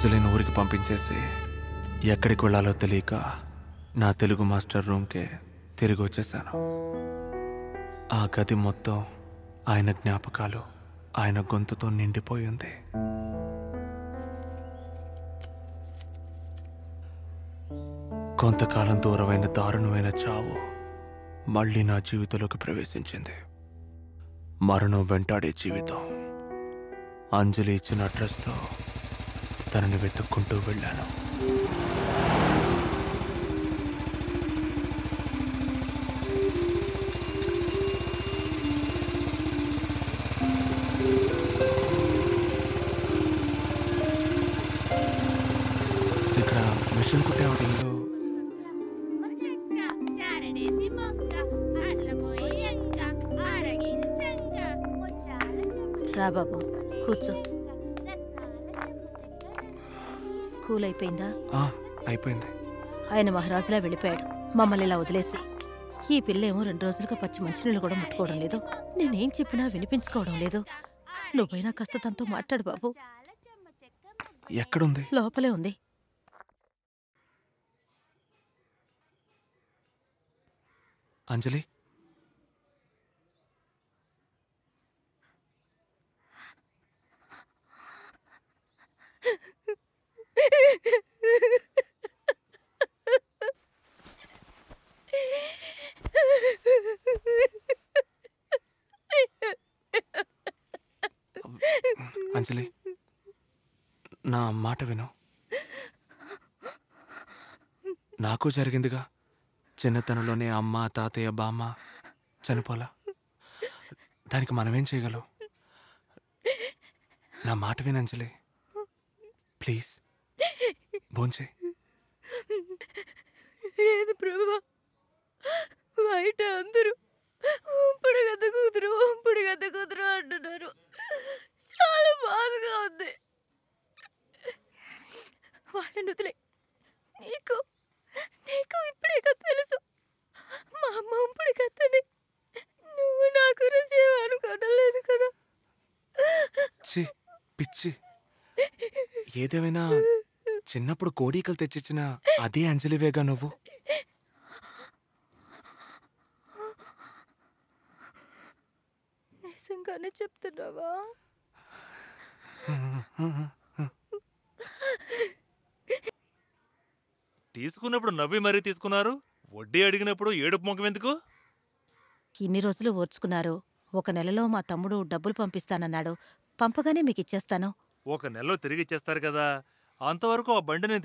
అంజలిని ఊరికి పంపించేసి ఎక్కడికి వెళ్ళాలో తెలియక నా తెలుగు మాస్టర్ రూమ్కే తిరిగి వచ్చేసాను. ఆ గది మొత్తం ఆయన జ్ఞాపకాలు, ఆయన గొంతుతో నిండిపోయింది. కొంతకాలం దూరమైన దారుణమైన చావు మళ్ళీ నా జీవితంలోకి ప్రవేశించింది. మరణం వెంటాడే జీవితం. అంజలి ఇచ్చిన అడ్రస్తో తనని వెతుక్కుంటూ వెళ్ళాను. ఇక్కడ మిషన్ కుట్టేవాడి ఇల్లు. రా బాబు, కూర్చో. స్కూల్ అయిపోయిందా? అయిపోయింది. ఆయన మహారాజులా వెళ్ళిపోయాడు మమ్మల్ని ఇలా వదిలేసి. ఈ పిల్లేమో 2 రోజులుగా పచ్చి మంచినీళ్ళు కూడా ముట్టుకోవడం లేదు. నేనేం చెప్పినా వినిపించుకోవడం లేదు. నువ్వైనా కాస్త తనతో మాట్లాడు బాబు. ఎక్కడుంది? లోపలే ఉంది. అంజలి, అంజలి, నా మాట విను. నాకు జరిగిందిగా. చిన్నతనంలోనే అమ్మ, తాతయ్య, బామ్మ చనిపోలా. దానికి మనమేం చేయగలం? నా మాట విను అంజలి, ప్లీజ్. భోంచే. లేదు ప్రభువా, బయట అందరూ ఉంపుడు గద్ద కూతురు అంటున్నారు. చాలా బాధగా ఉంది. వాళ్ళని వదిలే. నీకు ఇప్పుడే తెలుసు మా అమ్మ ఉంపుడు గద్దని. నువ్వు నా గురించి ఏమనుకోవడం లేదు కదా? పిచ్చి. ఏదేమైనా చిన్నప్పుడు కోడీకలు తెచ్చిచ్చిన అదే అంజలివేగా నువ్వు. నిజంగానే చెప్తున్నావా? తీసుకున్నప్పుడు నవ్వి మరీ తీసుకున్నారు. వడ్డీ అడిగినప్పుడు ఏడుపు ముఖం ఎందుకు? ఇన్ని రోజులు ఓర్చుకున్నారు. 1 నెలలో మా తమ్ముడు డబ్బులు పంపిస్తానన్నాడు. పంపగానే మీకిచ్చేస్తాను. 1 నెలలో తిరిగి ఇచ్చేస్తారు కదా. అంతవరకు ఆ బండి